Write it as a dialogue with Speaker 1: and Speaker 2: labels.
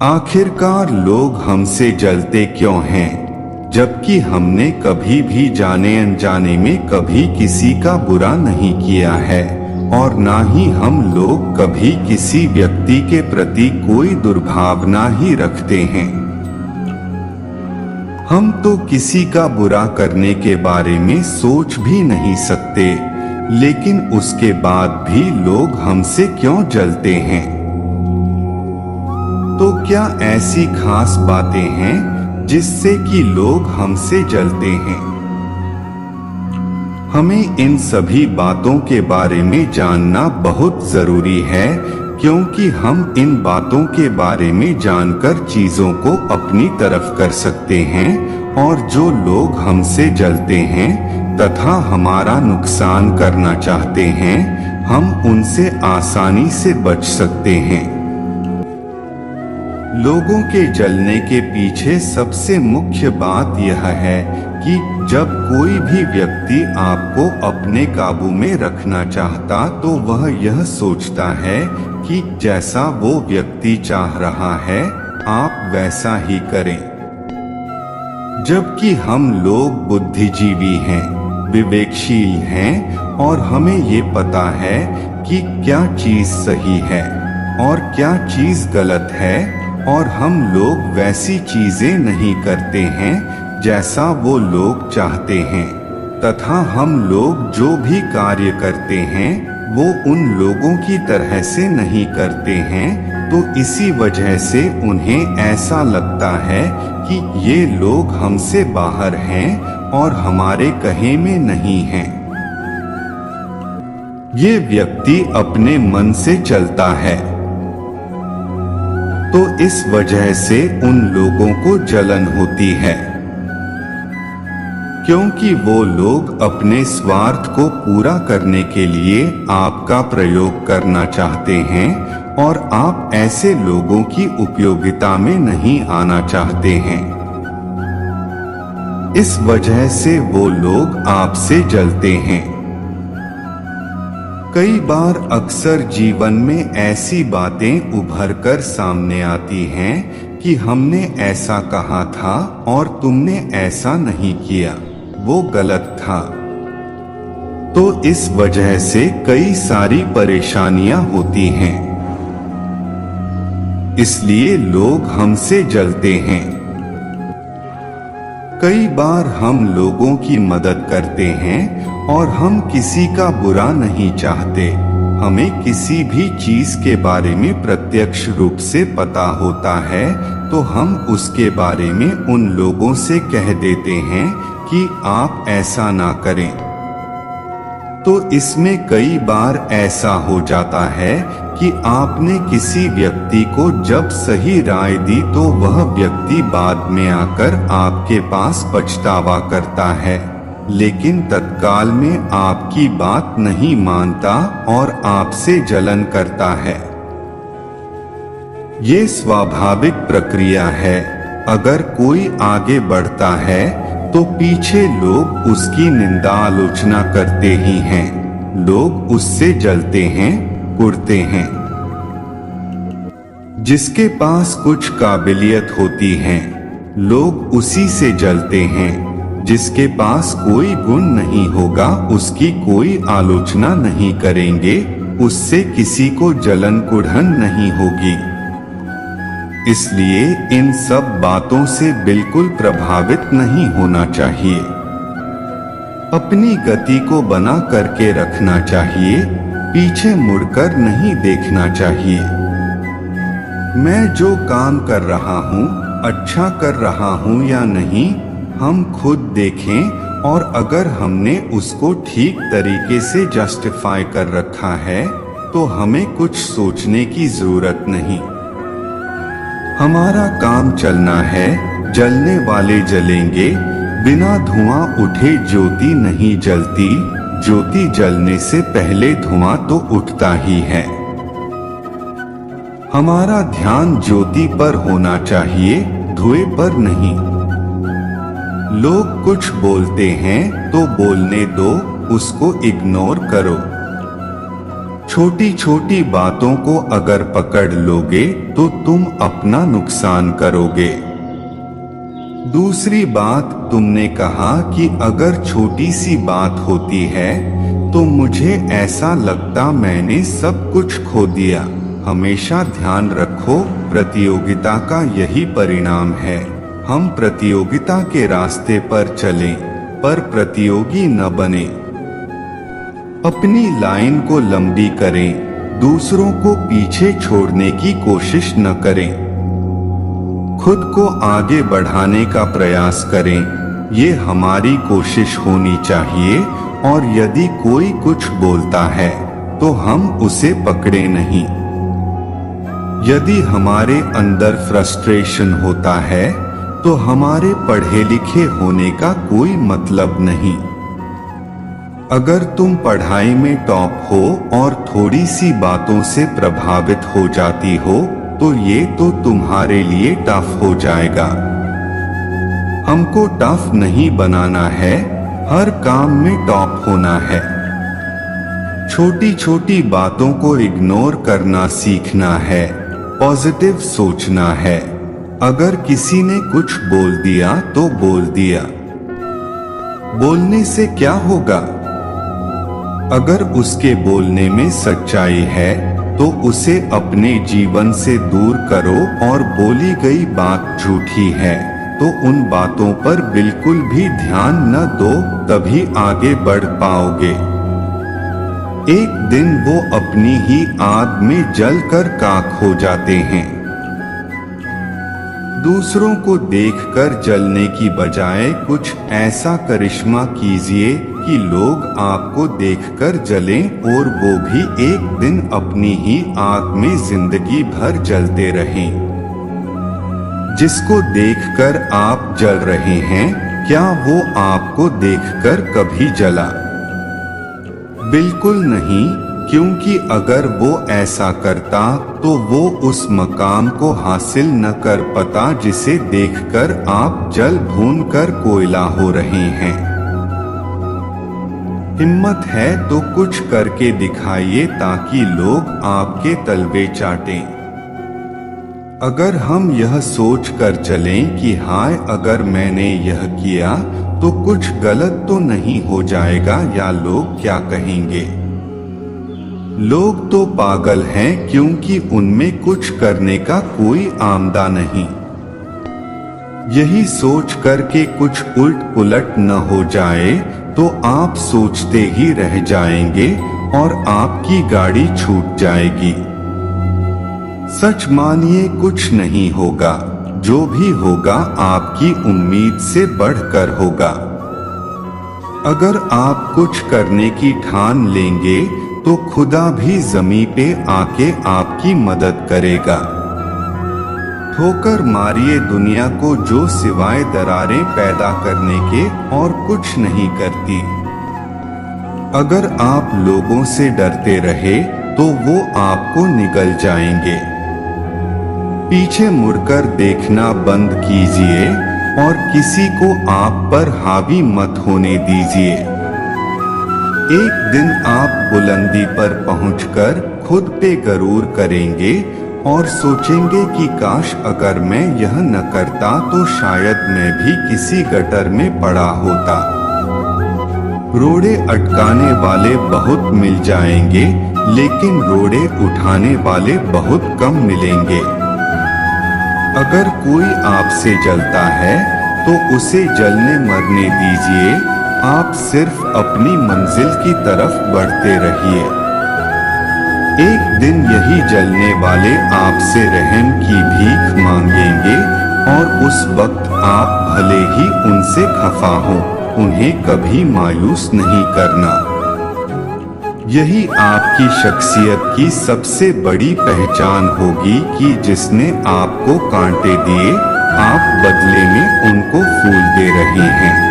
Speaker 1: आखिरकार लोग हमसे जलते क्यों हैं, जबकि हमने कभी भी जाने अनजाने में कभी किसी का बुरा नहीं किया है और ना ही हम लोग कभी किसी व्यक्ति के प्रति कोई दुर्भावना ही रखते हैं। हम तो किसी का बुरा करने के बारे में सोच भी नहीं सकते, लेकिन उसके बाद भी लोग हमसे क्यों जलते हैं? तो क्या ऐसी खास बातें हैं जिससे कि लोग हमसे जलते हैं? हमें इन सभी बातों के बारे में जानना बहुत जरूरी है, क्योंकि हम इन बातों के बारे में जानकर चीजों को अपनी तरफ कर सकते हैं और जो लोग हमसे जलते हैं तथा हमारा नुकसान करना चाहते हैं, हम उनसे आसानी से बच सकते हैं। लोगों के जलने के पीछे सबसे मुख्य बात यह है कि जब कोई भी व्यक्ति आपको अपने काबू में रखना चाहता तो वह यह सोचता है कि जैसा वो व्यक्ति चाह रहा है आप वैसा ही करें। जबकि हम लोग बुद्धिजीवी हैं, विवेकशील हैं और हमें ये पता है कि क्या चीज सही है और क्या चीज गलत है, और हम लोग वैसी चीजें नहीं करते हैं जैसा वो लोग चाहते हैं, तथा हम लोग जो भी कार्य करते हैं वो उन लोगों की तरह से नहीं करते हैं। तो इसी वजह से उन्हें ऐसा लगता है कि ये लोग हमसे बाहर हैं और हमारे कहे में नहीं हैं। ये व्यक्ति अपने मन से चलता है, तो इस वजह से उन लोगों को जलन होती है, क्योंकि वो लोग अपने स्वार्थ को पूरा करने के लिए आपका प्रयोग करना चाहते हैं और आप ऐसे लोगों की उपयोगिता में नहीं आना चाहते हैं। इस वजह से वो लोग आपसे जलते हैं। कई बार अक्सर जीवन में ऐसी बातें उभर कर सामने आती हैं कि हमने ऐसा कहा था और तुमने ऐसा नहीं किया, वो गलत था। तो इस वजह से कई सारी परेशानियां होती हैं, इसलिए लोग हमसे जलते हैं। कई बार हम लोगों की मदद करते हैं और हम किसी का बुरा नहीं चाहते। हमें किसी भी चीज के बारे में प्रत्यक्ष रूप से पता होता है तो हम उसके बारे में उन लोगों से कह देते हैं कि आप ऐसा ना करें। तो इसमें कई बार ऐसा हो जाता है कि आपने किसी व्यक्ति को जब सही राय दी तो वह व्यक्ति बाद में आकर आपके पास पछतावा करता है, लेकिन तत्काल में आपकी बात नहीं मानता और आपसे जलन करता है। ये स्वाभाविक प्रक्रिया है। अगर कोई आगे बढ़ता है तो पीछे लोग उसकी निंदा आलोचना करते ही हैं। लोग उससे जलते हैं, कुढ़ते हैं। जिसके पास कुछ काबिलियत होती है लोग उसी से जलते हैं। जिसके पास कोई गुण नहीं होगा उसकी कोई आलोचना नहीं करेंगे, उससे किसी को जलन कुढ़न नहीं होगी। इसलिए इन सब बातों से बिल्कुल प्रभावित नहीं होना चाहिए। अपनी गति को बना करके रखना चाहिए, पीछे मुड़कर नहीं देखना चाहिए। मैं जो काम कर रहा हूँ अच्छा कर रहा हूँ या नहीं, हम खुद देखें और अगर हमने उसको ठीक तरीके से जस्टिफाई कर रखा है तो हमें कुछ सोचने की जरूरत नहीं। हमारा काम चलना है, जलने वाले जलेंगे। बिना धुआं उठे ज्योति नहीं जलती, ज्योति जलने से पहले धुआं तो उठता ही है। हमारा ध्यान ज्योति पर होना चाहिए, धुएं पर नहीं। लोग कुछ बोलते हैं तो बोलने दो, उसको इग्नोर करो। छोटी छोटी बातों को अगर पकड़ लोगे तो तुम अपना नुकसान करोगे। दूसरी बात, तुमने कहा कि अगर छोटी सी बात होती है तो मुझे ऐसा लगता मैंने सब कुछ खो दिया। हमेशा ध्यान रखो, प्रतियोगिता का यही परिणाम है। हम प्रतियोगिता के रास्ते पर चलें, पर प्रतियोगी न बने। अपनी लाइन को लंबी करें, दूसरों को पीछे छोड़ने की कोशिश न करें। खुद को आगे बढ़ाने का प्रयास करें, ये हमारी कोशिश होनी चाहिए। और यदि कोई कुछ बोलता है तो हम उसे पकड़े नहीं। यदि हमारे अंदर फ्रस्ट्रेशन होता है तो हमारे पढ़े लिखे होने का कोई मतलब नहीं। अगर तुम पढ़ाई में टॉप हो और थोड़ी सी बातों से प्रभावित हो जाती हो तो ये तो तुम्हारे लिए टफ हो जाएगा। हमको टफ नहीं बनाना है, हर काम में टॉप होना है। छोटी छोटी बातों को इग्नोर करना सीखना है, पॉजिटिव सोचना है। अगर किसी ने कुछ बोल दिया तो बोल दिया, बोलने से क्या होगा? अगर उसके बोलने में सच्चाई है तो उसे अपने जीवन से दूर करो, और बोली गई बात झूठी है तो उन बातों पर बिल्कुल भी ध्यान न दो, तभी आगे बढ़ पाओगे। एक दिन वो अपनी ही आग में जलकर खाक हो जाते हैं। दूसरों को देखकर जलने की बजाय कुछ ऐसा करिश्मा कीजिए कि लोग आपको देखकर जलें, और वो भी एक दिन अपनी ही आग में जिंदगी भर जलते रहें। जिसको देखकर आप जल रहे हैं, क्या वो आपको देखकर कभी जला? बिल्कुल नहीं, क्योंकि अगर वो ऐसा करता तो वो उस मकाम को हासिल न कर पाता जिसे देखकर आप जल भून कर कोयला हो रहे हैं। हिम्मत है तो कुछ करके दिखाइए ताकि लोग आपके तलवे चाटें। अगर हम यह सोच कर चलें कि हाय अगर मैंने यह किया तो कुछ गलत तो नहीं हो जाएगा, या लोग क्या कहेंगे। लोग तो पागल हैं क्योंकि उनमें कुछ करने का कोई आमदा नहीं। यही सोच कर के कुछ उल्ट पुलट न हो जाए तो आप सोचते ही रह जाएंगे और आपकी गाड़ी छूट जाएगी। सच मानिए, कुछ नहीं होगा, जो भी होगा आपकी उम्मीद से बढ़कर होगा। अगर आप कुछ करने की ठान लेंगे तो खुदा भी ज़मीं पे आके आपकी मदद करेगा। ठोकर मारिए दुनिया को जो सिवाय दरारें पैदा करने के और कुछ नहीं करती। अगर आप लोगों से डरते रहे तो वो आपको निगल जाएंगे। पीछे मुड़कर देखना बंद कीजिए और किसी को आप पर हावी मत होने दीजिए। एक दिन आप बुलंदी पर पहुंचकर खुद पे गरूर करेंगे और सोचेंगे कि काश अगर मैं यह न करता तो शायद मैं भी किसी गटर में पड़ा होता। रोड़े अटकाने वाले बहुत मिल जाएंगे, लेकिन रोड़े उठाने वाले बहुत कम मिलेंगे। अगर कोई आपसे जलता है तो उसे जलने मरने दीजिए, आप सिर्फ अपनी मंजिल की तरफ बढ़ते रहिए। एक दिन यही जलने वाले आपसे रहम की भीख मांगेंगे और उस वक्त आप भले ही उनसे खफा हो, उन्हें कभी मायूस नहीं करना। यही आपकी शख्सियत की सबसे बड़ी पहचान होगी कि जिसने आपको कांटे दिए, आप बदले में उनको फूल दे रहे हैं।